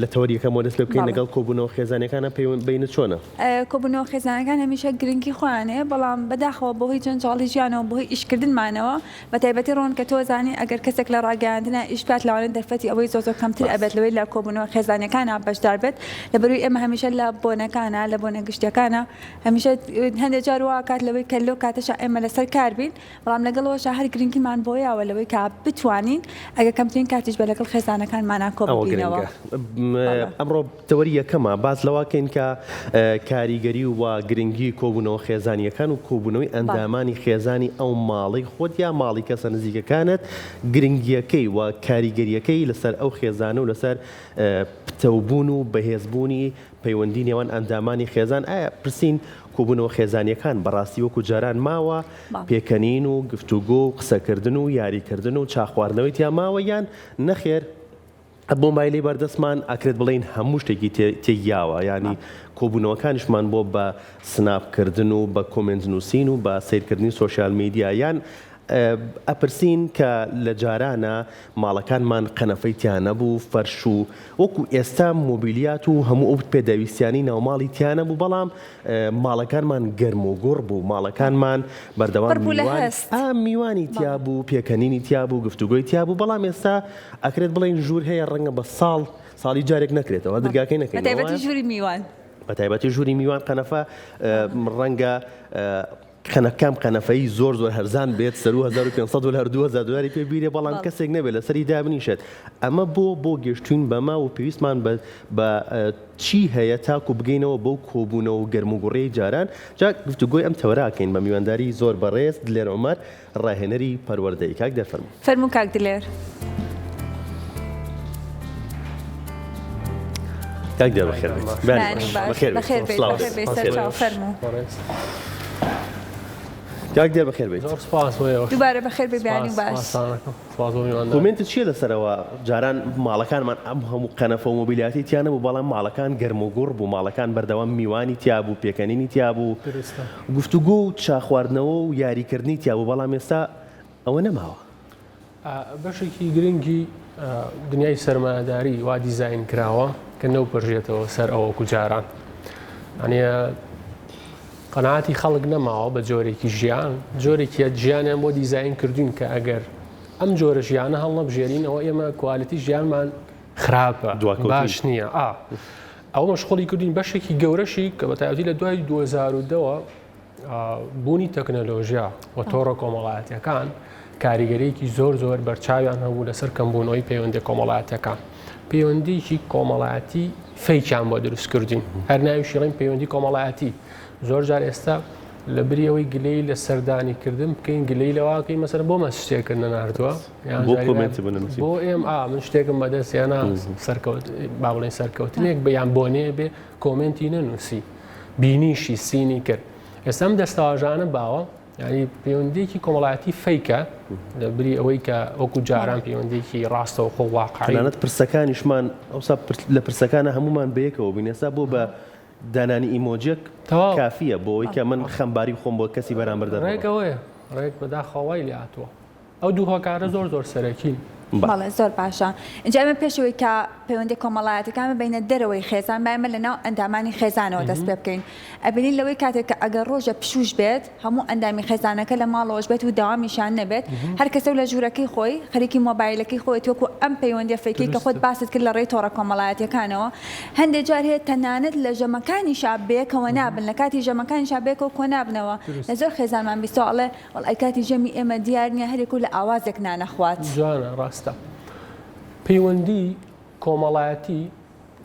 لە تەوەریەکەم دەست پێ بکەین لەگەڵ کۆبوونەوە خێزانەکانە بینت چۆنە؟ کۆبوونەوە خێزانەکان هەمیشە گرنگی خۆیانەیە بەڵام بەداخەوە بۆهۆی جەنجاڵی ژیانەوە بۆهۆی ئیشکردنمانەوە بە تایبەتی ڕۆن کە تۆ زانی ئەگەر کەسێک لە ڕاگەاندنە ئیشکات لەوانە دەرفەتی ئەوەی زۆر کەمتر ئەبێت لەوەی لە کۆبوونەوە خێزانەکانە بەشدار بێت لەبەروی ئێمە هەمیشە لە بۆنەکانە لە بۆنە گشتەکانە هەمیشە هەندێک جار وا کات لەوەی کە لۆ کاتەشە ئێمە لەسەر کار بین بەڵام لەگەڵەوەش هەر گرنگیمان بۆیەوە لەوەی کە بتوانین ئەگەر کەمترین کاتیش بە لەگەڵ خێزانەکانمانە کۆ ببینەوە. ئەمڕۆ تەوەری یەکەمە باز لەواکەین کە کاریگەری و گرنگی کۆبوونەوە خێزانیەکان و کۆبوونەوەی ئەندامانی خێزانی ئەو ماڵی خۆت یا ماڵی کەسە نزیکەکانت گرنگیەکەی و کاریگەریەکەی لەسەر ئەو خێزانە و لەسەر پتەوبوون و بەهێزبوونی پەیوەندی نێوان ئەندامانی خێزان ئایا پرسین کۆبوونەوە خێزانیەکان بەڕاستی وەکو جاران ماوە پێکەنین و گفتوگۆ و قسەکردن و یاریکردن و چاخواردنەوەی تیا ماوە یان نەخێر مۆبایلی بەردەستمان ئەکرێت بڵین هەموو شتێکی تێگیاوە ینی کۆبوونەوەکانیشمان بۆ بە سناپکردن و بە کۆمنت نووسین و بە سیرکردنی سۆشیال میدیا یان ئەپرسین کە لە جارانە ماڵەکانمان قەنەفەی تیانە بوو فەرش و وەکو ئێستا مۆبیلیات و هەموو ئەو پێداویستیانی ناوماڵی تیانە بوو بەڵام ماڵەکانمان گەرم و گۆڕ بوو ماڵەکانمان بەردەوام میوانی تیا بوو پێکەنینی تیا بوو گفتوگۆی تیا بوو بەڵام ئێستا ئەکرێت بڵین ژوور هەیە ڕەنگە بە ساڵی جارێک نەکرێتەوە دەرگاکەی نەکەین بەتایبەتی ژووری میوان بەتایبەتی ژووری میوان قەنەفە ڕەنگە کەم قەنەفەی زۆر هەرزان بێت سەر 1500 دلار 2000 دلاری پێ بیرێ بەڵام کەسێک نەبێت لەسەری دابنیشێت ئەمە بۆ گەشتوین بەما و پێویستمان بە چی هەیە تاکو بگەینەوە بەو کۆبوونەوە و گەرموگوڕەی جاران جا گفتوگۆی ئەم تەوەراکەین بە میوانداری زۆر بەڕێز دلێر عومەر ڕاهێنەری پەروەردەی کاک دەفەرموو. فەرموو کاک دلێر. کاک دێر بەخێر کاک دێر بەخێر بیت. دووبارە بەخێر ببیانی باش. کومنتت چیە لەسەرەوە جاران ماڵەکانمان ئەم هەموو قەنەفە و مۆبیلیاتی تیانە بوو بەڵام ماڵەکان گەرم و گوڕ بوو ماڵەکان بەردەوام میوانی تیا بوو پێکەنینی تیا بوو گفتوگۆ و چاخواردنەوە و یاریکردنی تیا بوو بەڵام ئێستا ئەوە نەماوە. بەشێکی گرنگی دنیای سەرمایەداری وا دیزاین کراوە کە نەوپەرژێتەوە سەر ئەوەکو جاران ئەنیە قەناعەتی خەڵک نەماوە بە جۆرێکی ژیان جۆرێکی ژیانیان بۆ دیزاین کردوین کە ئەگەر ئەم جۆرە ژیانە هەڵ نەبژێرینەوە ئێمە کوالیتی ژیانمان خراپە باش نییە ئەو مەشغوڵی کردوین بەشێکی گەورەشی کە بەتایبەتی لە دوای 2010ەوە بوونی تەکنەلۆژیا و تۆڕە کۆمەڵایەتیەکان کاریگەریەکی زۆر بەرچاویان هەبوو لەسەر کەمبوونەوەی پەیوەندی کۆمەڵایەتەکان پەیوەندیکی کۆمەڵایەتی فەیکیان بۆ دروست کردین هەر ناویشی ڕێن پەیوەندی کۆمەڵایەتی زۆر جار ئێستا لە بریەوەی گلەی لە سەردانیکردن بکەین گلەی لەواکەی مەسەر بۆ مە شتێکردن نردووە بۆ من شتێکم بەدەستیانە سەرکەوت با بڵێن سەرکەوتنێک بەیان بۆنێ بێ کۆمنتی نەنووسی بینیشی سینی کرد ئێستا ئەم دەستاواژانە باوە ینی پەیوەندیکی کۆمەڵایەتی فەیکە لە بری ئەوەی کە وەکو جاران پەیوەندیکی ڕاستەوە خۆ واقعیانەت پرسەکانیشمان ئەوسا لە پرسەکانە هەمومان بەیەکەوە بین ئێستا بۆ بە دانانی ئیمۆجێک کافیە بۆ ئەوەی کە من خەمباری خۆم بۆ کەسی بەرامبەر دەڕێم ڕێکەوەیە ڕێک بەداخەوای لاتوە ئەو دوو هۆکارە زۆر سەرەکین بەڵێ زۆر باشە اینجا ئێمە پێشەوەی کە پەیوەندی کۆمەڵایەتەکان بینە دەرەوەی خێزان بایمە لەناو ئەندامانی خێزانەوە دەست پێ بکەین ئەبینین لەوەی کاتێک کە ئەگەر ڕۆژە پشوش بێت هەموو ئەندامی خێزانەکە لە ماڵەوەش بێت و داوامیشان نەبێت هەر کەسە لە ژوورەکەی خۆی خەریکی مۆبایلەکەی خۆی وەکو ئەم پەیوەندی فەیکی کە خۆت باست کرد لە ڕێی تۆڕە کۆمەڵایەتیەکانەوە هەندێک جار هەیە تەنانەت لە ژەمەکانی شابێکەوە نابن لە کاتی ژەمەکانی شابێکەوە کۆ نابنەوە لە زۆر خێزانمان بیستۆڵێ وەڵ ئەی کاتی ژەمی ئێمە دیار نییە هەرێکو لە ئاوازێک نانەخوات جوانە ڕاستە پەیوەندی کۆمەڵایەتی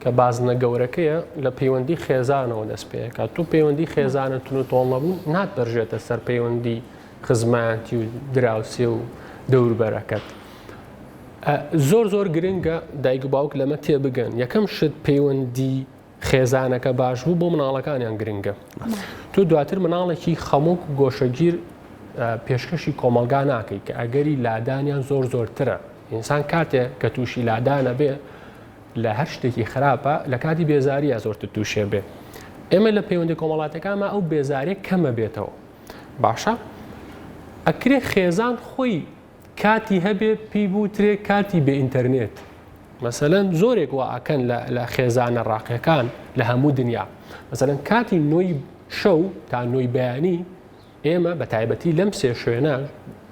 کە بازنە گەورەکەیە لە پەیوەندی خێزانەوە دەست پێەکە تو پەیوەندی خێزانەتون و تۆڵ نەبوو ناتبەرژێتە سەر پەیوەندی خزمەتی و دراوسێ و دەوروبەرەکەت زۆر گرنگە دایک و باوک لەمە تێبگەن یەکەم شت پەیوەندی خێزانەکە باش بوو بۆ مناڵەکانیان گرنگە تو دواتر مناڵێکی خەموک و گۆشەگیر پێشکەشی کۆمەلگا ناکەی کە ئەگەری لادانیان زۆرترە ئینسان کاتێک کە تووشی لادانە بێ لە هەر شتێکی خراپە لە کاتی بێزاریە زۆرتر تووشێ بێ ئێمە لە پەیوەندی کۆمەڵاتەکانمە ئەو بێزاریە کەمە بێتەوە باشە ئەکرێ خێزان خۆی کاتی هەبێ پێی بوترێ کاتی بێ ئینتەرنێت مەسەلەن زۆرێک واکەن لە خێزانە ڕاقیەکان لە هەموو دنیا مەسەلەن کاتی نوۆی شەو تا نوۆی بەیانی ئێمە بە تایبەتی لەم سێ شوێنە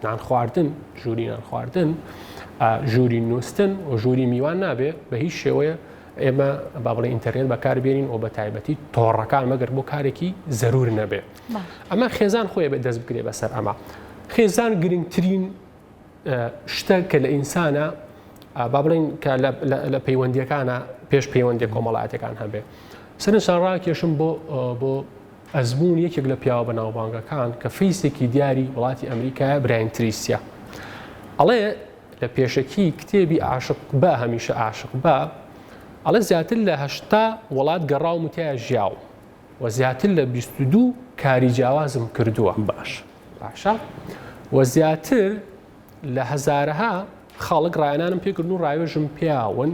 نان خواردن ژووری نان خواردن ژووری نووسن و ژووری میوان نابێ بە هیچ شێوەیە ئێمە با بڵێ ئینتەرنێت بەکاربێنین و بە تایبەتی تۆڕەکان مەگەر بۆ کارێکی زەرور نەبێ ئەمە خێزان خۆی بە دەست بگرێ بەسەر ئەمە خێزان گرنگترین شتە کە لە ئینسانە با بڵێن کە لە پەیوەندیەکانە پێش پەیوەندی کۆمەڵایەتەکان هەبێ سەرنجان ڕاکێشم بۆ ئەزمون یەکێک لە پیاوە بەناوبانگەکان کە فەیسێکی دیاری وڵاتی ئەمریکایە براین تریسیە ئەڵێ لە پێشەکی کتێبی عاشق بە هەمیشە عاشق بە ئەڵێ زیاتر لە 80 وڵات گەڕا و متیایە ژیاو و زیاتر لە 22 کاری جیاوازم کردووە باشە و زیاتر لە هەزارەها خاڵک ڕایانانم پێکردن و ڕایۆژم پیاون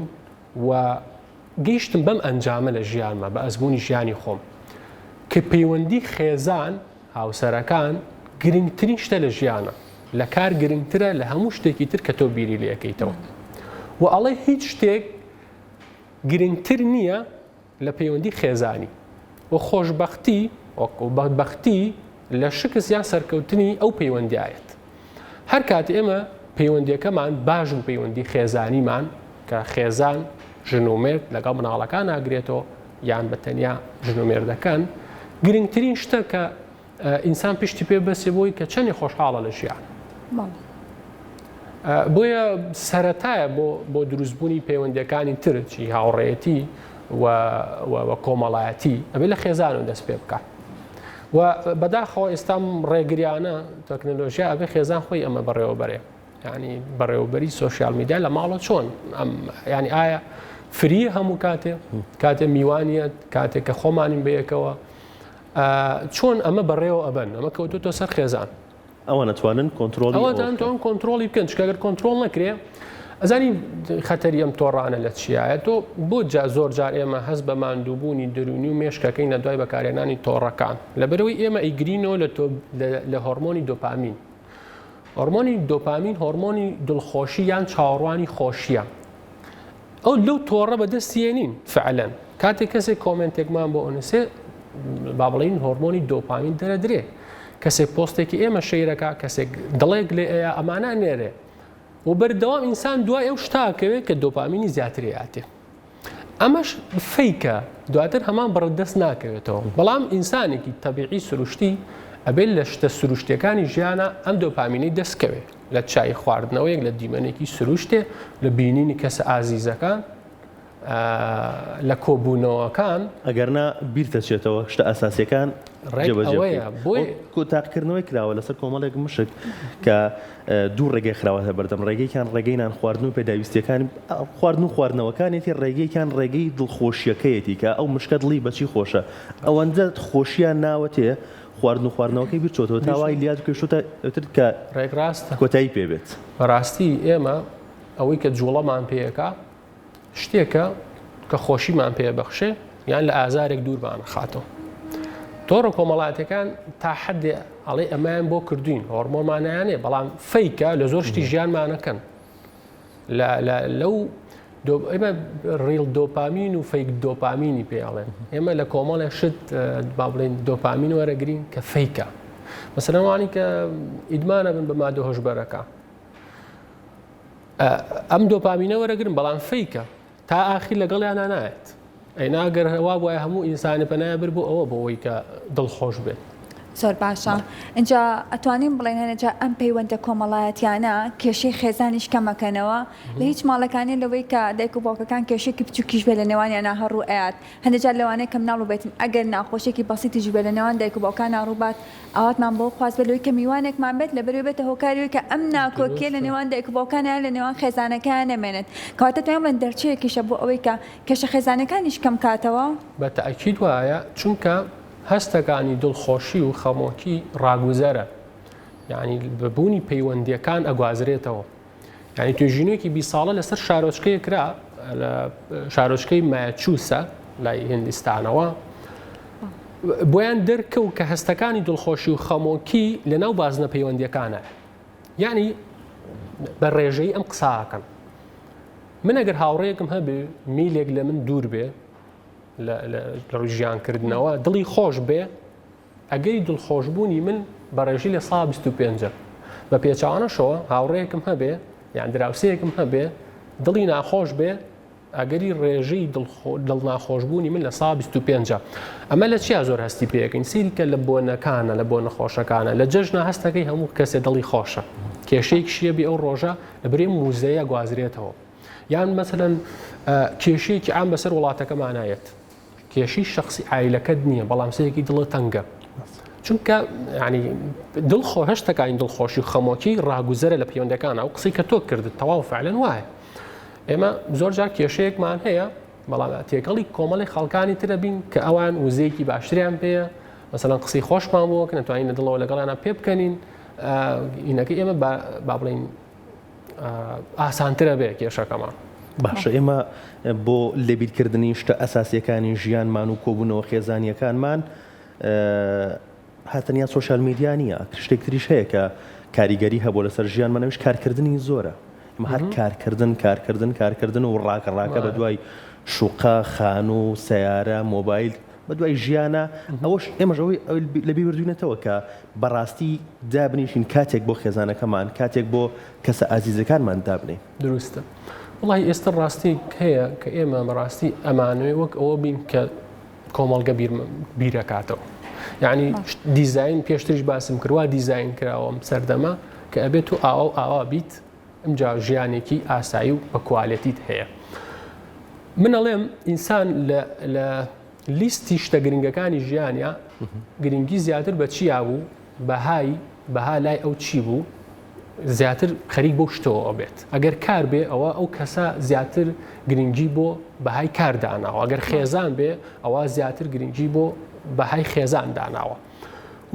و گەیشتم بەم ئەنجامە لە ژیانمە بە ئەزمموی ژیانی خۆم کە پەیوەندی خێزان هاوسەرەکان گرنگترین شتە لە ژیانە لە کار گرنگترە لە هەموو شتێکی تر کە تۆ بیری لەکەیتەوە و ئەڵێ هیچ شتێک گرنگتر نییە لە پەیوەندی خێزانی و خۆشببختی بەختی لە شکست یان سەرکەوتنی ئەو پەیوەندیایەت هەر کات ئێمە پەیوەندیەکەمان باشن پەیوەندی خێزانیمان کە خێزان ژنومێر لەگەڵ مناڵەکان ناگرێتەوە یان بە تەنیا ژنومێردەکان گرنگترین شتە کە ئینسان پشتی پێ بەسێ بۆی کە چەندی خۆشحاڵە لە ژیان بۆیە سەرەتایە بۆ دروستبوونی پەیوەندیەکانی ترچی هاوڕێتی و کۆمەڵایەتی ئەبێ لە خێزانەوە دەست پێ بکات و بەداخەوە ئێستام ڕێگریانە تەکنۆلۆژیا ئەبێ خێزان خۆی ئەمە بەڕێوەبەرێ ینی بەڕێوەبەری سۆشیال میدیا لە ماڵە چۆن ینی ئایا فری هەموو کاتێ میوانیت کاتێک کە خۆمانین بەیەکەوە چۆن ئەمە بەڕێوە ئەبەن ئەمە کەوتوتۆ سەر خێزان ئەوە نەتوانن کۆنتترۆلی ئەوەتوان کۆنتترۆلی بکەن چکەگەر کۆنتترۆل نەکرێ ئەزانی خەتەری ئەم تۆڕانە لە چیایە تۆ بۆ زۆر جار ئێمە هەز بە ماندووبوونی دەرونی و مێشکەکەی لە دوای بەکارێنانی تۆڕەکان لەبەرەوەی ئێمە ئیگرینەوە لە هۆرمۆنی دۆپامین هۆرمۆنی دۆپامین هۆرمۆنی دڵخۆشی یان چاوەڕوانی خۆشیە ئەو لەو تۆڕە بەدەستێنین فعلەن کاتێک کەسێک کۆمنتێکمان بۆ ئۆنسێ با بڵین هۆرمۆنی دۆپامین دەرەدرێ کەسێک پۆستێکی ئێمە شەیرەکە کەسێک دڵێک لێ ئەیە ئەمانە نێرێ و بەردەوام ئینسان دوای ئەو شتاکەوێت کە دۆپامینی زیاتریاتێ ئەمەش فەیکە دواتر هەمان بەڕدەست ناکەوێتەوە بەڵام ئینسانێکی تەبیعی سروشتی ئەبێت لە شتە سروشتەکانی ژیانە ئەم دۆپامینەی دەستکەوێت لە چای خواردنەوەیەک لە دیمەنێکی سروشتێ لە بینینی کەسە ئازیزەکان لە کۆبوونەوەکان ئەگەرنا بیرتەچێتەوە شتە ئەساسیەکان تاقیکردنەوەی کراوە لەسەر کۆمەڵێک مشک کە دوو ڕێگەی خراوەتە بەردەم ڕێگەیان ڕێگەی نان خواردن و پێداویستیەکانی خواردن و خواردنەوەکانێتی ڕێگەیان ڕێگەی دڵخۆشیەکەیەتی کە ئەو مشکە دڵی بەچی خۆشە ئەوەندە خۆشیان ناوەتێ خواردن و خواردنەوەکەی بیرچۆتەوە تاوای لیاد کەشتر کە ڕێکڕاستە کۆتایی پێبێت بەڕاستی ئێمە ئەوەی کە جوڵەمان پێیەکە شتێکە کە خۆشیمان پێبەخشێ یان لە ئازارێک دووربانە خاتەوە تۆڕە کۆمەڵاتەکان تا حدێ ئەڵێ ئەمایان بۆ کردوین هۆرمۆنمانیانێ بەڵام فەیکە لە زۆر شتی ژیانمانەکەن لەو ئێمە ڕیل دۆپامین و فەیک دۆپامینی پێڵێن ئێمە لە کۆمەڵە شت با بڵێن دۆپامین وەرەگرین کە فەیکە مەسەلەنوانی کە ئیدمانە بن بە مادە هۆشبەرەکە ئەم دۆپامینە وەرەگرن بەڵام فەیکە تا ئاخیر لەگەڵیان نایێت ئەی ناگەر هەوا وایە هەموو ئینسانی پەنایە بر بۆ ئەوە بۆەوەی کە دڵخۆش بێت زۆر باشە اینجا ئەتوانین بڵێن هەنەجا ئەم پەیوەندە کۆمەڵایەتیانە کێشەی خێزانیش کەمەکەنەوە لە هیچ ماڵەکانی لەوەی کە دایک و باوکەکان کێشێکی بچووکیش بێ لە نێوانیانە هەڕوو ئەات هەندێجا لەوانەیە کەم ناڵ بێتن ئەگەر ناخۆشێکی بەسیتیش بێ لە نێوان دایک و باوکان ناڕووبات ئاواتمان بۆ خواست بێت لەوەی کە میوانێکمان بێت لەبەرەوەی بێتە هۆکاریەوەی کە ئەم ناکۆکیە لە نێوان دایک و باوکانیان لە نێوان خێزانەکان نەمێنێت کەواتە توانین بڵێن دەرچەیەکیشە بۆ ئەوەی کە کێشە خێزانەکانیش کەم کاتەوە بە تەئەکید وایە چونکە هەستەکانی دڵخۆشی و خەمۆکی ڕاگوزەرە یعنی ببوونی پەیوەندیەکان ئەگوازرێتەوە یعنی توێژینوێکی 20 ساڵە لەسەر شارۆچکەیە کرا لە شارۆچکەی مایەچووسە لای هندستانەوە بۆیان دەرکەوت کە هەستەکانی دڵخۆشی و خەمۆکی لەناو بازنە پەیوەندیەکانە یعنی بە ڕێژەی ئەم قساکەن من ئەگەر هاوڕێیەکم هەبێ میلێک لە من دوور بێ لە ڕووی ژیانکردنەوە دڵی خۆش بێ ئەگەری دڵخۆشبوونی من بەڕێژی لە 125 بە پێچوانەشەوە هاوڕێیەکم هەبێ یان دراوسەیەکم هەبێ دڵی ناخۆش بێ ئەگەری ڕێژەی دڵ ناخۆشبوونی من لە 125 ئەمە لە چیا زۆر هەستی پێەکەین سیریکە لە بۆنەکانە لە بۆ نەخۆشەکانە لە جەژنە هەستەکەی هەموو کەسێ دڵی خۆشە کێشەی کشیە بێ ئەو ڕۆژە برێ موزەیە گوازرێتەوە یان مەسەلەن کێشەیەکی عام بەسەر وڵاتەکەمانایەت کێشی شخصی عیلەکەت نییە بەڵام سەیەکی دڵە تەنگە چونکە ینی دڵخۆ هەشتەکانی دڵخۆشی و خەمۆکی ڕاگوزەرە لە پەیوەندەکانە ئەو قسەی کە تۆ کردت تەواو فعلەن وایە ئێمە زۆر جار کێشەیەکمان هەیە بەڵام تێکەڵی کۆمەڵی خەڵکانی ترە بین کە ئەوان وزەیەکی باشتریان پێەیە مەسەلەن قسەی خۆشمان بووە کە نەتوانین لە دڵەوە لەگەڵیانە پێ بکەنین ئینەکە ئێمە با بڵین ئاسانترە بێ کێشەکەمان باشە ئێمە بۆ لێبیرکردنی شتە ئەساسیەکانی ژیانمان و کۆبوونەوە خێزانیەکانمان هاتەنیا سۆشال میدیا نییە شتێکتریش هەیە کە کاریگەری هەبوو لەسەر ژیانمانەویش کارکردنی زۆرە ئمە هەر کارکردن و ڕاکە بە دوای شوقا خان و سیارە مۆبایل بە دوای ژیانە ئەوەش ئێمەژەوەی لە بیبردوونێتەوە کە بەڕاستی دابنیشین کاتێک بۆ خێزانەکەمان کاتێک بۆ کەسە ئازیزەکانمان دابنێ دروستە وڵی ئێستا ڕاستی هەیە کە ئێمە بەڕاستی ئەمانوێ وەک ئەوە بین کە کۆمەڵگە بیرەکاتەوە یعنی دیزین پێشترش باسم کردوا دیزین کراوەم سەردەما کە ئەبێت و ئاوا بیت ئەمجا ژیانێکی ئاسایی و بە کوالەتیت هەیە من ئەڵێم ئینسان لە لیستی شتە گرنگەکانی ژیانیا گرنگی زیاتر بە چیا بوو بەها لای ئەو چی بوو زیاتر خەریک بۆ شتەوە بێت ئەگەر کار بێ ئەوە ئەو کەسە زیاتر گرنگی بۆ بەهای کارداناوە ئەگەر خێزان بێ ئەوە زیاتر گرنگی بۆ بەهای خێزان داناوە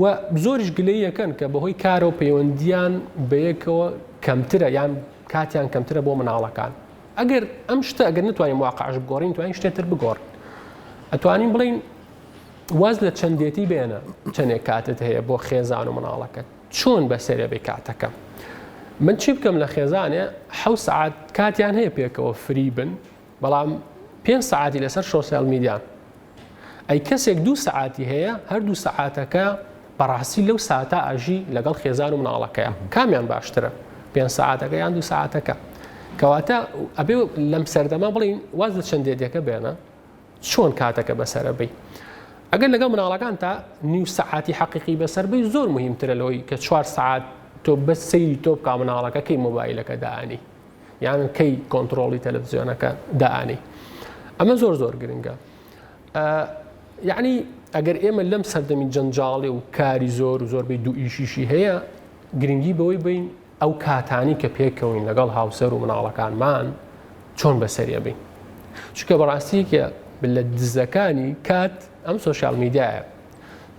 و زۆریش گلەیەکەن کە بەهۆی کارە و پەیوەندیان بەیەکەوە کەمترە یان کاتیان کەمترە بۆ مناڵەکان ئەگەر ئەم شتە ئەگەر نتوانین واقعش بگۆڕین توانین شتێتر بگۆڕین ئەتوانین بڵین واز لە چەندێتی بێنە چەندێک کاتت هەیە بۆ خێزان و مناڵەکەت چۆن بەسەرێ بێ کاتەکەم من چی بکەم لە خێزانێ 7 ساعت کاتیان هەیە پێکەوە فری بن بەڵام 5 ساعتی لەسەر سۆسیال میدیان ئەی کەسێک 2 ساعتی هەیە هەر 2 ساعتەکە بەڕاستی لەو ساعتە ئاژی لەگەڵ خێزان و مناڵەکەیە کامیان باشترە 5 ساعتەکە یان 2 ساعتەکە کەواتە ئەبێ لەم سەردەما بڵین واز لە چەندێتێکە بێنە چۆن کاتەکە بەسەرە بی ئەگەر لەگەڵ مناڵەکان تا نیو ساعتی حەقیقی بەسەر بی زۆر مهمترە لەوەی کە 4 ساعت تۆ بە سەیری تۆ بکا مناڵەکە کەی مۆبایلەکە دائانی یان کەی کۆنتڕۆڵی تەلەڤیزیۆنەکە دائانی ئەمە زۆر گرنگە یعنی ئەگەر ئێمە لەم سەردەمی جەنجاڵی و کاری زۆر بێ دوو ئیشیشی هەیە گرنگی بەوەی بین ئەو کاتانی کە پێکەوین لەگەڵ هاوسەر و مناڵەکانمان چۆن بەسەریە بین چونکە بەڕاستی کە لە دزەکانی کات ئەم سۆشیال میدیایە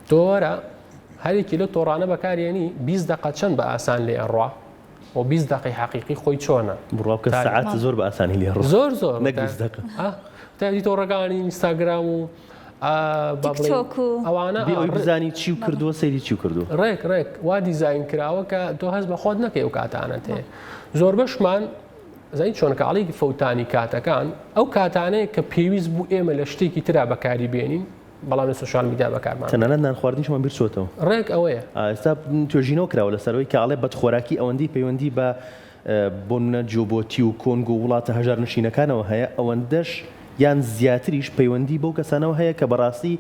تۆرە هەرێکی لە تۆڕانە بەکارێنی 20 دقه چەند بە ئاسان لێ ئەڕوا و 20 دقی حەقیقی خۆی چۆنە بڕاوکە ساعات زۆر بە ئاسانی لێ ڕۆ زۆر تادی تۆڕەکانی ئینستاگرام و ئەوانە بزانی چی و کردووە سەیری چی و کردو ڕێک وا دیزین کراوە کە تۆ هەست بە خۆت نەکەی و کاتانت هەیە زۆر بەشمان زین چۆنکاڵی فەوتانی کاتەکان ئەو کاتانەیە کە پێویست بوو ئێمە لە شتێکی ترا بەکاری بێنین بەڵام لە سوشال میدیا بەکارمان تەنانەت نان خواردنیشمان بیرچۆتەوە ڕێک ئەوەیە ئێستا توێژینەوە کراوە لەسەرەوەی کاڵێ بەدخۆراکی ئەوەندی پەیوەندی بە بۆنە جۆبۆتی و کۆنگ و وڵاتە هەژار نشینەکانەوە هەیە ئەوەندەش یان زیاتریش پەیوەندی بەو کەسانەوە هەیە کە بەڕاستی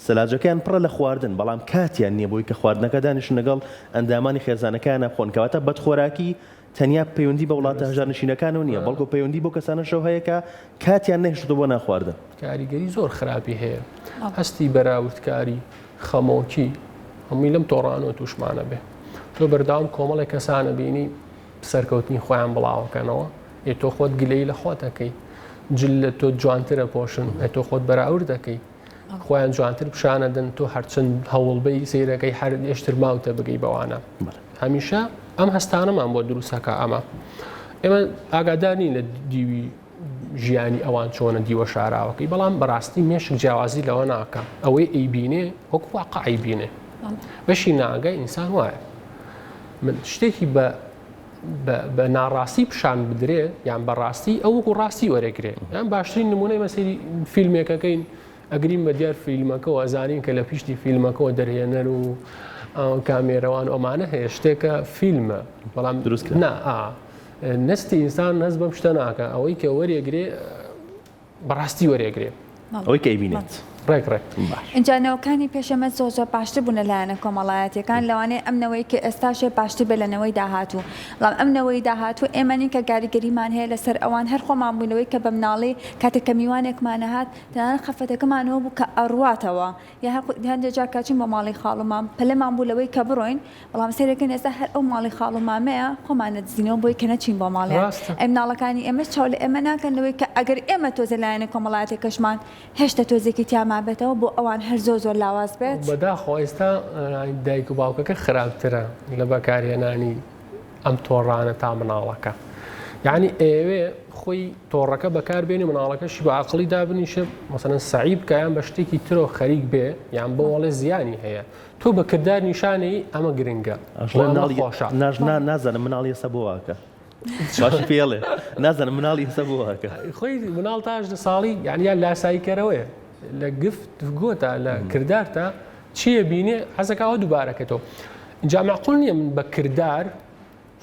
سەلاجەکەیان پڕە لە خواردن بەڵام کاتیان نییە بۆی کە خواردنەکە دانیشن لەگەڵ ئەندامانی خێزانەکانە بخۆن کەواتە بەدخۆراکی تەنیا پەیوەندی بە وڵاتە هەژار نشینەکانەوە نییە بەڵکو پەیوەندی بۆ کەسانەشەوە هەیە کە کاتیان نەهێشتۆ بۆ ناخواردن کاریگەری زۆر خراپی هەیە هەستی بەراوردکاری خەمۆکی هەمووی لەم تۆڕانەوە تووشمانە بێ تۆ بەرداوام کۆمەڵی کەسانە بینی سەرکەوتنی خۆیان بڵاوەکەنەوە تۆ خۆت گلەی لە خۆتەکەی جل لە تۆ جوانترە پۆشن تۆ خۆت بەراورد دەکەی خۆیان جوانتر پیشانە دەن تۆ هەرچەند هەوڵبەی سیرەکەی هەر ئێشتر ماوتە بگەی بەوانە هەمیشە ئەم هەستانەمان بۆ دروستەکە ئەمە ئێمە ئاگادارنی لە دیوی ژیانی ئەوان چۆنە دیوە شاراوەکەی بەڵام بەڕاستی مێشک جیاوازی لەوە ناکە ئەوەی ئەیبینێ وەکو واقع ئەیبینێ بەشی ناگای ئینسان وایە من شتێکی بە بە ناڕاستی پیشان بدرێ یان بەڕاستی ئەو وەکو ڕاستی وەرەگرێ یان باشترین نمونەی مەسەری فیلمێکەکەین ئەگرین بە دیار فیلمەکەەوە ئەزانین کە لە پیشتی فیلمەکەەوە دەرهێنەر و کامێرەوان ئەمانە هەیە شتێکە فیلمە بەڵام دروست نستی ئینسان نەست بەم شتە ناکە ئەوەی کە وەرێگرێ بەڕاستی وەرێگرێ ئەوەی کە ئەیبینێت. ڕێک اینجا نەوەکانی پێشەمە زۆر باشتر بوون لەلایەنە کۆمەڵایەتیەکان لەوانەیە ئەمنەوەی کە ئێستاشێ باشتر بێ لەنەوەی داهاتوو بەڵام ئەمنەوەی داهاتوو ئێمەنی کە گاریگەریمان هەیە لەسەر ئەوان هەر خۆمان بوونەوەی کە بە مناڵی کاتێک کە میوانێکمانە هات تەنانەت خەفەتەکەمانەوە بوو کە ئەڕواتەوە یا هەندێک جار کاچین بۆ ماڵی خاڵومان پەلەمان بوو لەوەی کە بڕۆین بەڵام سێرەکەن ئێستا هەر ئەو ماڵی خاڵومامەیە خۆمانە دزینەوە بۆی کە نەچین بۆ ماڵێ ئەم مناڵەکانی ئێمە چاو لە ئێمە ناکەنەوەی کە ئەگەر ئێمە تۆزە لایەنە کۆمەڵایەتێکەشمان هێشتا تۆزێکی تیامان بێتەوە بۆ ئەوان هەر زۆر لاواز بێت بەداخۆ ئێستا دایک و باوکەکە خراپترە لە بەکارهێنانی ئەم تۆڕانە تا مناڵەکە یعنی ئێوێ خۆی تۆڕەکە بەکاربێنی مناڵەکەشی بە عقلی دابنیشە مەسەلەن سەعیب کە یان بە شتێکی ترۆ خەریک بێ یان بۆ وەڵێ زیانی هەیە تۆ بە کردار نیشانەی ئەمە گرنگە نازانم مناڵی ئێستا بۆ واکە باش پێڵێ نازانم مناڵی ئێستا بۆ واکە خۆی مناڵ تا 18 ساڵی یانیان لاساییکەرەوەیە لە گفت گۆتە لە کردارتە چییە بینێ حەزەکەەوە دووبارەکەتەوە اینجا معقول نییە من بە کردار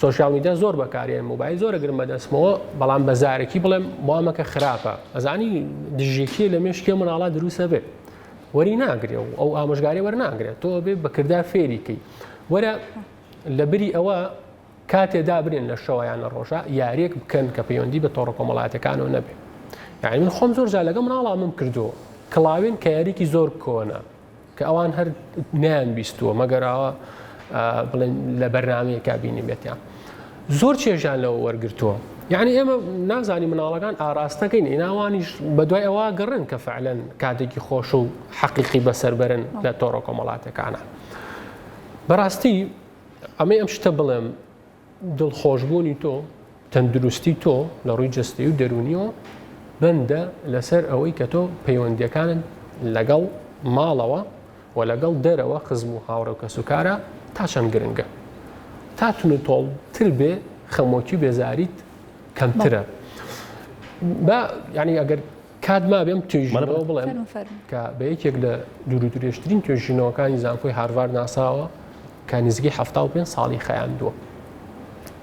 سۆشیال میدیا زۆر بەکارێن موبایل زۆرە گرم بەدەستمەوە بەڵام بەزارێکی بڵێم وامەکە خراپە ئەزانی دژێکی لە مێشکی مناڵا دروستە بێت وەری ناگرێ و ئەو ئامۆژگاری وەرناگرێت تۆ بێ بە کردار فێریکەی وەرە لە بری ئەوە کاتێدا برێن لە شەوەیان لە ڕۆژە یاریەک بکەن کە پەیوەندی بە تۆڕە کۆمەڵایەتەکانەوە نەبێت یعنی من خۆم زۆر جار لەگە مناڵا من کردووە کڵاوێن کە یاریکی زۆر کۆنە کە ئەوان هەر نیان بیستووە مەگەراوە بڵێن لە بەرنامەیەکا بینی بێتیان زۆر چێژیان لەوە وەرگرتووە یعنی ئێمە نازانی مناڵەکان ئاراستەکەین ئیناوانیش بەدوای ئەوە گەڕن کە فعلەن کاتێکی خۆش و حەقیقی بەسەربەرن لە تۆڕە کۆمەڵاتەکانە بەڕاستی ئەمەی ئەم شتە بڵێم دڵخۆشبوونی تۆ تەندروستی تۆ لە ڕووی جستی و دەرونیەوە بەندە لەسەر ئەوەی کە تۆ پەیوەندیەکانن لەگەڵ ماڵەوە و لەگەڵ دەرەوە خزم و هاوڕە و کەسوکارە تا چەند گرنگە تا تونوتۆڵتر بێ خەمۆکی بێزاریت کەمترە بە ینی ئەگەر کاتما بێم توێژینەوە بڵێم کە بە یەکێک لە دوور و درێژترین توێژینەوەکانی زانکۆی هاروارد ناساوە کە نزیکی 75 ساڵی خەیاندووە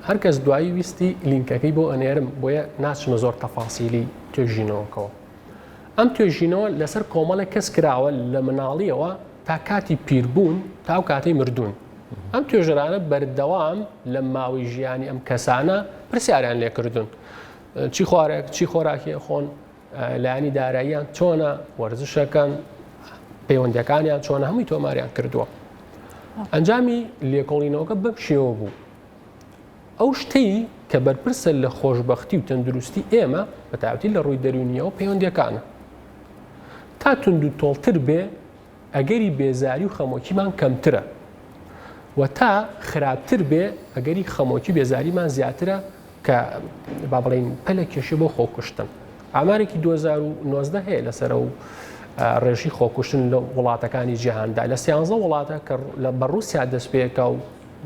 هەر کەس دوایی ویستی لینکەکەی بۆ ئەنێرم بۆیە ناچمە زۆر تەفاسیلی توێژینەوەکەوە ئەم توێژینەوە لەسەر کۆمەڵێک کەس کراوە لە مناڵیەوە تا کاتی پیربوون تا و کاتەی مردوون ئەم توێژەرانە بەردەوام لە ماوەی ژیانی ئەم کەسانە پرسیاریان لێکردوون چی خۆراکی خۆن لایانی داراییان چۆنە وەرزشەکەن پەیوەندیەکانیان چۆنە هەمووی تۆماریان کردووە ئەنجامی لێکۆڵینەوەکە بەم شێوە بوو ئەو شتەی کە بەرپرسە لە خۆشببختی و تەندروستی ئێمە بە تاوەتی لە ڕووی دەرونیەوە پەیوەندیەکانە تا تونند و تۆڵتر بێ ئەگەری بێزاری و خەمۆکیمان کەمترە و تا خراپتر بێ ئەگەری خەمۆکی بێزاریمان زیاترە کە با بڵێن پەلە کێشە بۆ خۆکوشتن ئامارێکی 2019 هەیە لەسەر و ڕێژی خۆکوشتن لە وڵاتەکانی جیهاندا لە 13 وڵاتە کە بە ڕووسیا دەست پێکە و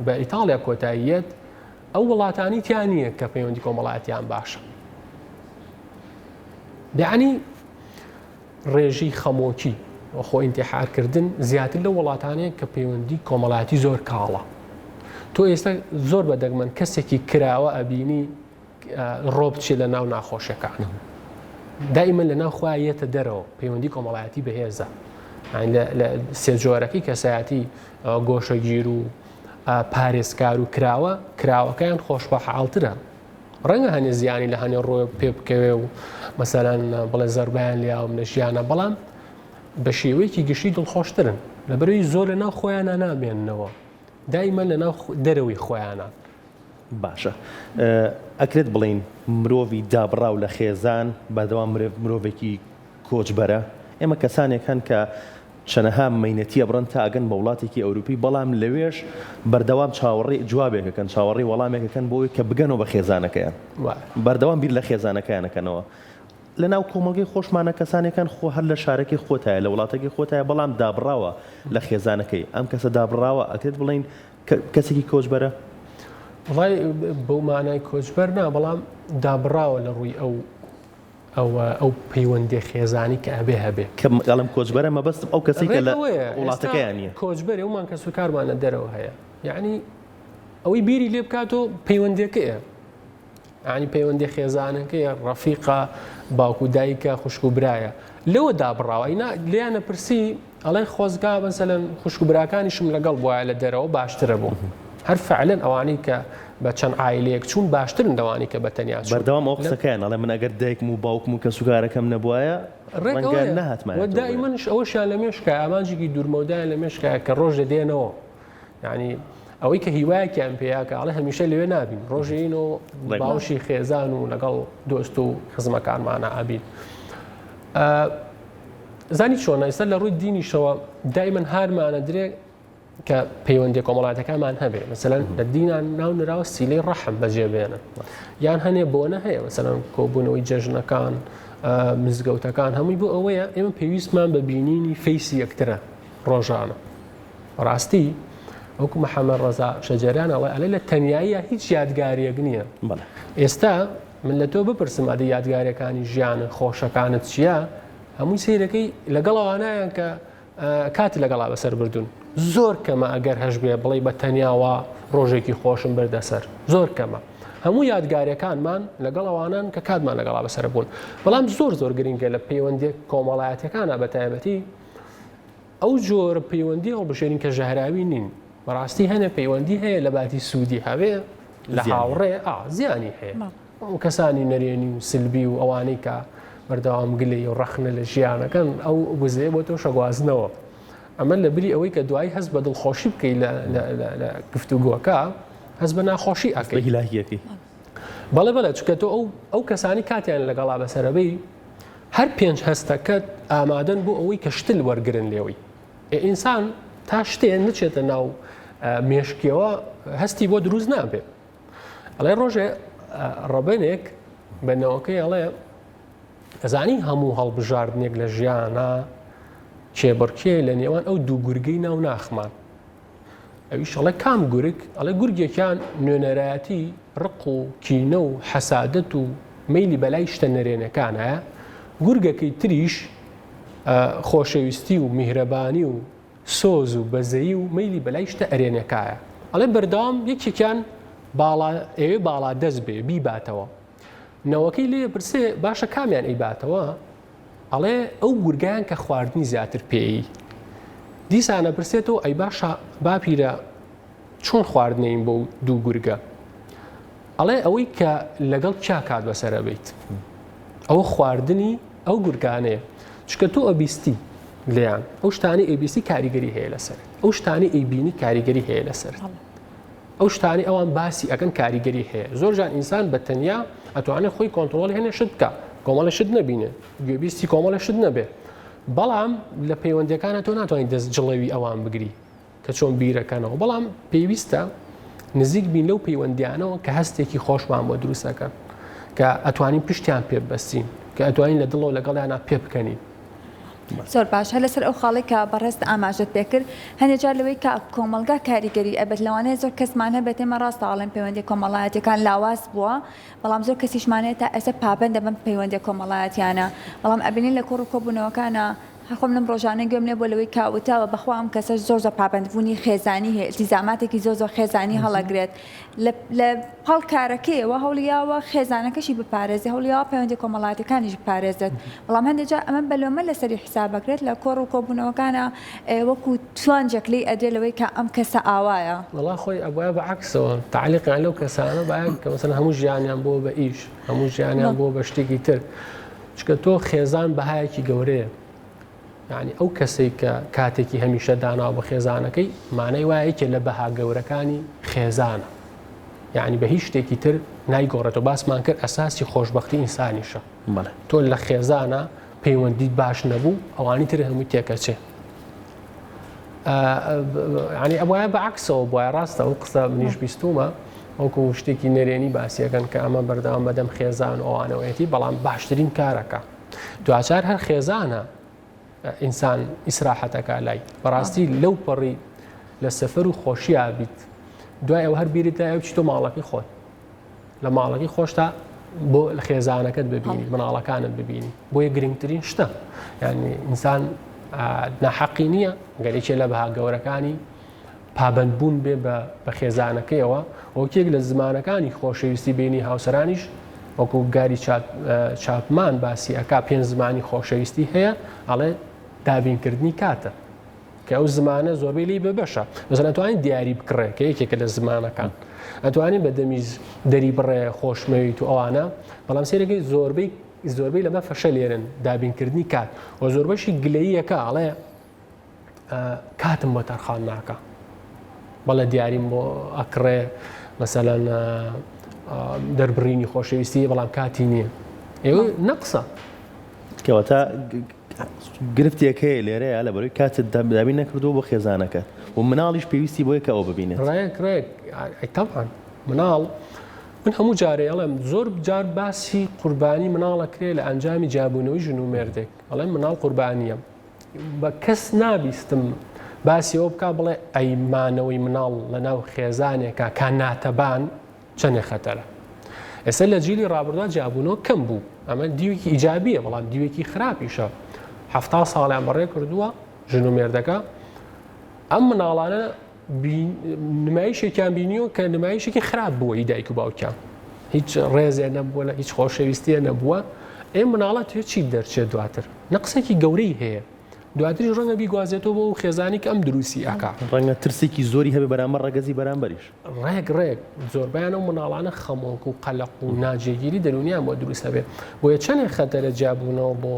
بە ئیتاڵیا کۆتاییەت ئەو وڵاتانی تیان نییە کە پەیوەندی کۆمەڵایەتیان باشە یعنی ڕێژی خەمۆکی خۆ ئینتیحارکردن زیاتر لە وڵاتانەیە کە پەیوەندی کۆمەڵایەتی زۆر کاڵە تۆ ئێستا زۆر بەدەگمەن کەسێکی کراوە ئەبینی ڕۆبچێ لە ناو ناخۆشیەکانە دائیمەن لە ناو خوایەتە دەرەوە پەیوەندی کۆمەڵایەتی بەهێزە لە سێجۆرەکەی کەسایەتی گۆشەگیر و پارێزکار و کراوەکەیان خۆشبەحاڵترە ڕەنگە هەنێ زیانی لە هەنێ ڕۆی پێ بکەوێ و مەسەلەن بڵێ زەربیان لیاوم لە ژیانە بەڵام بە شێوەیەکی گشتی دڵخۆشترن لەبەرەوەی زۆر لە ناو خۆیانە نامێننەوە دائیمەن لە ناو دەرەوەی خۆیانە باشە ئەکرێت بڵین مرۆڤی دابڕاو لە خێزان بەدەوام مرۆڤێکی کۆچبەرە ئێمە کەسانێک هەن کە چەنەها مەینەتیە بڕن تا ئەگەن بە وڵاتێکی ئەوروپی بەڵام لەوێش بەردەوام چاوەڕێ جوابێکەکەن چاوەڕێی وەڵامێکەکەن بۆی کە بگەنەوە بە خێزانەکەیان بەردەوام بیر لە خێزانەکەیانەکەنەوە لە ناو کۆمەلگەی خۆشمانە کەسانێکان خۆ هەر لە شارەکەی خۆتایە لە وڵاتێکی خۆتایە بەڵام دابڕاوە لە خێزانەکەی ئەم کەسە دابڕاوە ئەکرێت بڵین کەسێکی کۆچبەرە وڵای بەو مانای کۆچبەر نا بەڵام دابڕاوە لە ڕووی ئەو پەیوەندی خێزانی کە ئەبێ هەبێ کەڵم کۆچبەرە مەبەست ئەو کەسی کە لە وڵاتەکەیانە کۆچبەر ئەومان کەس و کارمانە دەرەوە هەیە یعنی ئەوەی بیری لێ بکاتەوە پەیوەندەکەیە ینی پەیوەندی خێزانەکەی ڕەفیقا باوکو دایکە خوشک و برایە لەوە دابڕاوە لیانە پرسی ئەڵێ خۆزگا بەسەلەن خوشک و براکانیشم لەگەڵ بواە لە دەرەوە باشترە بوو هەر فعلەن ئەوانەی کە بە چەند ئایلەیەک چوون باشترن دەوانی کە بەتەنیا بەردەوام ئەو قسەکەیان ئەڵێ من ئەگەر دایکم و باوکم و کەسوکارەکەم نەبووایە ڕەنگە نەهاتمایە دای منش ئەوەشیان لە مێشکە ئامانجێکی دوورمەودایان لە مێشکە کە ڕۆژ دەدێنەوە یعنی ئەوەی کە هیوایەکیان پێیاکە ئەڵێ هەمیشە لەوێ نابین ڕۆژینەوە باوشی خێزان و لەگەڵ دۆست و خزمەکانمانە ئابین زانی چۆنە ئێستا لە ڕووی دینیشەوە دایمەن هارمانە درێ کە پەیوەندی کۆمەڵاتەکانمان هەبێ مەسەلەن لە دینان ناو نراوە سیلەی ڕەحم بەجێبێنن یان هەنێ بۆنە هەیە مەسەلەن کۆبوونەوەی جەژنەکان مزگەوتەکان هەمووی بۆ ئەوەیە ئێمە پێویستمان بە بینینی فەیسی یەکترە ڕۆژانە ڕاستی وەکو محەممەد ڕەزا شەجەریان ئەڵێ لە تەنیاییە هیچ یادگاریەک نییە ئێستا من لە تۆ بپرسم ئەدە یادگاریەکانی ژیانە خۆشەکانت چییە هەمووی سیرەکەی لەگەڵەوانایان کە کاتی لەگەڵا بەسەر بردوون زۆر کەمە ئەگەر هەش بێ بڵێ بە تەنیاوە ڕۆژێکی خۆشم بردەسەر زۆر کەمە هەموو یادگاریەکانمان لەگەڵەوانان کە کاتمان لەگەڵا بەسەر بوون بەڵام زۆر گرنگە لە پەیوەندی کۆمەڵایەتەکانە بە تایبەتی ئەو جۆرە پەیوەندی هەڵبژێرین کە ژەهراوی نین بەڕاستی هەنە پەیوەندی هەیە لە باتی سوودی هەبێ لە هاوڕێ زیانی هەیە ئەو کەسانی نەرێنی و سلبی و ئەوانەی کە بەردەوام گلەی و ڕەخنە لە ژیانەکەن ئەو وزەیە بۆ تۆ شەگوازنەوە ئەمە لە بری ئەوەی کە دوای هەست بە دڵخۆشی بکەی لە گفتوگۆکە هەست بە ناخۆشی ئەکەی هیلاهیەکەی بەڵێ چکە تۆ ئەو کەسانی کاتیان لەگەڵا بەسەرەبەی هەر پێنج هەستەکەت ئامادەن بۆ ئەوەی کە شتل وەرگرن لێوەی ئینسان تا شتێن نچێتە ناو مێشکیەوە هەستی بۆ دروست نابێ ئەڵێ ڕۆژێ ڕەبەنێک بەنەوەکەی ئەڵێ ئەزانی هەموو هەڵبژاردنێک لە ژیانە کێبڕکێ لە نێوان ئەو دوو گورگەی ناو ناخمان ئەویش ئەڵێ کام گورگ ئەڵێ گورگێکیان نوێنەرایەتی ڕق و کینە و حەسادەت و مەیلی بەلای شتە نەرێنەکان هەیە گورگەکەی تریش خۆشەویستی و میهرەبانی و سۆز و بەزەیی و مەیلی بەلای شتە ئەرێنەکایە ئەڵێ بەردەوام یەکێکیان ئێوێ باڵا دەست بێ بیباتەوە نەوەکەی لێ پرسێ باشە کامیان ئەیباتەوە ئەڵێ ئەو گورگیان کە خواردنی زیاتر پێی دیسانە پرسێتەوە ئەی باشە باپیرە چۆن خواردنین بۆ دوو گورگە ئەڵێ ئەوەی کە لەگەڵ چا کات بەسەرە بیت ئەوە خواردنی ئەو گورگانەیە چکە تۆ ئەبیستی لیان ئەو شتانی ئەبیستی کاریگەری هەیە لەسەر ئەو شتانی ئەیبینی کاریگەری هەیە لەسەر ئەو شتانی ئەوان باسی ئەگەن کاریگەری هەیە زۆرجان ئینسان بە تەنیا ئەتوانێت خۆی کۆنتترۆلی هێنێ شت بکە کۆمەڵە شت نەبینێ گوێبیستی کۆمەڵە شت نەبێ بەڵام لە پەیوەندەکانە تۆ ناتوانین دەست جڵەوی ئەوان بگری کە چۆن بیرەکەنەوە بەڵام پێویستە نزیک بین لەو پەیوەندیانەوە کە هەستێکی خۆشمان بۆ دروستەکەن کە ئەتوانین پشتیان پێ ببەستین کە ئەتوانین لە دڵەوە لەگەڵیانە پێ بکەنین زۆر باش هە لەسەر ئەو خاڵی کە بەڕێست ئاماژت پێکرد هەنێجار لەوەی کە کۆمەلگا کاریگەری ئەبێت لەوانەیە زۆر کەسمان هەبێت ئێمە ڕاستە ئاڵێن پەیوەندی کۆمەڵایەتەکان لاواز بووە بەڵام زۆر کەسیشمانێت تا ئێستا پابەندە بەم پەیوەندی کۆمەڵایەتیانە بەڵام ئەبینین لە کوڕ و کۆبوونەوەکانە هەخۆم لەم ڕۆژانە گوێم لێ بۆ لەوەی کاوتاوە بەخوا ئەم کەسە زۆر پابەندبوونی خێزانی هەیە التیزاماتێکی زۆر خێزانی هەڵەگرێت لە پاڵ کارەکەیەوە هەوڵیاوە خێزانەکەشی بپارێزی هەوڵیاوە پەیوەندی کۆمەڵایەتەکانیش بپارێزێت بەڵام هەندێکجار ئەمە بەلۆمە لەسەری حسابەکرێت لە کۆڕ و کۆبوونەوەکانە وەکو توانجێک لێی ئەدرێ لەوەی کە ئەم کەسە ئاوایە وڵا خۆی ئەوە بەعکسەوە تعلیقیان لەو کەسانە باید کە مەسەن هەموو ژیانیان بۆ بە ئیش هەموو ژیانیان بۆ بە شتێکی تر چکە تۆ خێزان بەهایەکی گەورەیە یعنی ئەو کەسەی کە کاتێکی هەمیشە داناوە بە خێزانەکەی مانای وایەکێ لە بەها گەورەکانی خێزانە یعنی بە هیچ شتێکی تر نایگۆڕێتەوە باسمان کرد ئەساسی خۆشببختی ئینسانیشە تۆ لە خێزانە پەیوەندیت باش نەبوو ئەوانی تر هەمووی تێکەچێ ینی ئەوە بەعکسەوە بۆە ڕاستە ئەو قسە منیش بیستومە ئەوکو شتێکی نەرێنی باسیەکەن کە ئەمە بەردەوام بەدەم خێزان و ئەوانەوەیەتی بەڵام باشترین کارەکە دوچار هەر خێزانە ئینسان ئیسراحەتەکە لای بەڕاستی لەو پەڕی لە سەفەر و خۆشییا بیت دوای ئەو هەر بیرتە ئەو چ تۆ ماڵەکەی خۆت لە ماڵەکەی خۆشتا بۆ لە خێزانەکەت ببینی مناڵەکانت ببینی بۆیە گرنگترین شتە یعنی ئینسان ناحەقی نییە گەلێکێ لە بەها گەورەکانی پابندبوون بێ بە خێزانەکەیەوە وەکێک لە زمانەکانی خۆشەویستی بینی هاوسەرانیش وەکو گاری چاپمان باسی ئەکا پێنج زمانی خۆشەویستی هەیە ئەڵێ دابینکردنی کاتە کە ئەو زمانە زۆربەی لی بەبەشە مەسەڵەن ئەتوانین دیاری بکڕێ کە یەکێکە لە زمانەکان ئەتوانین بە دەمیز دەری بڕێ خۆشمەویت و ئەوانە بەڵام سێرەکەی زۆربەی لەمە فەشە لێرن دابینکردنی کات و زۆربەشی گلەییەکە ئەڵێ کاتم بۆ تەرخان ناکە بەڵێ دیاریم بۆ ئەکڕێ مەسەلەن دەربڕینی خۆشەویستی بەڵام کاتی نییە ئێوە نەقسە کەواتە گرفتێکەیە لێرەیە لە بەروی کاتت دابین نەکردو بۆ خێزانەکەت و مناڵیش پێویستی بۆیە کە ئەو ببینێت ڕێک تەبعاً مناڵ من هەموو جارێ ئەڵێم زۆر جار باسی قوربانی مناڵەکرێ لە ئەنجامی جابوونەوەی ژن و مێردێک ئەڵێم مناڵ قوربانیە بە کەس نابیستم باسی ئەوە بکە بڵێ ئەیمانەوەی مناڵ لە ناو خێزانێکە کا ناتەبان چەندێ خەتەرە ئێستا لە جیلی ڕابردووە جابوونەوە کەم بوو ئەمە دیوێکی ئیجابیە بەڵام دیوێکی خراپیشە 70 ساڵیان بەڕێ کردووە ژن و مێردەکە ئەم مناڵانە نمایشێکیان بینیوە کە نمایشێکی خراپ بووە هی دایک و باوکیان هیچ ڕێزێ نەبووە لە هیچ خۆشەویستیە نەبووە ئێ مناڵات توێ چی دەرچێت دواتر نەقسێکی گەورەی هەیە دواتری ڕەنگە بیگوازێتەوە بۆ خێزانی کە ئەم دروستی ئەکا ڕەنگە ترسێکی زۆری هەبێ بەرامبەر ڕەگەزی بەرامبەریش ڕێک زۆربیان و مناڵانە خەمۆک و قەلق و ناجێگیری دەرونیان بۆ دروست هەبێ بۆیە چەندێک خەتەرە جابوونەوە بۆ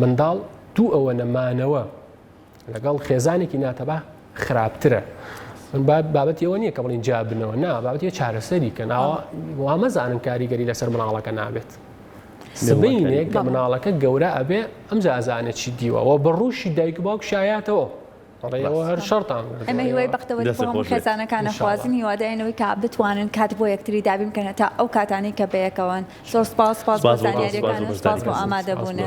منداڵ دوو ئەوە نەمانەوە لەگەڵ خێزانێکی ناتەبا خراپترە من بابەتی ئەوە نییە کە بڵین جابنەوە نا بابەتی چارەسەری کە وا مەزانن کاریگەری لەسەر مناڵەکە نابێت سبینێک کە مناڵەکە گەورە ئەبێ ئەم زازانێت چی دیوەوە بە ڕووشی دایک باوک شایاتەوە ڕێەوە هەر شەرتان ئەمە هیوای بەختەوەی بۆ خێزانەکانە خوازنی واداینەوەی کە بتوانن کات بۆ یەکتری دابین بکەنە تا ئەو کاتانی کە بەیەکەوەن سۆ سپاس بۆ زانیاریەکان سپاس بۆ ئامادەبوونە.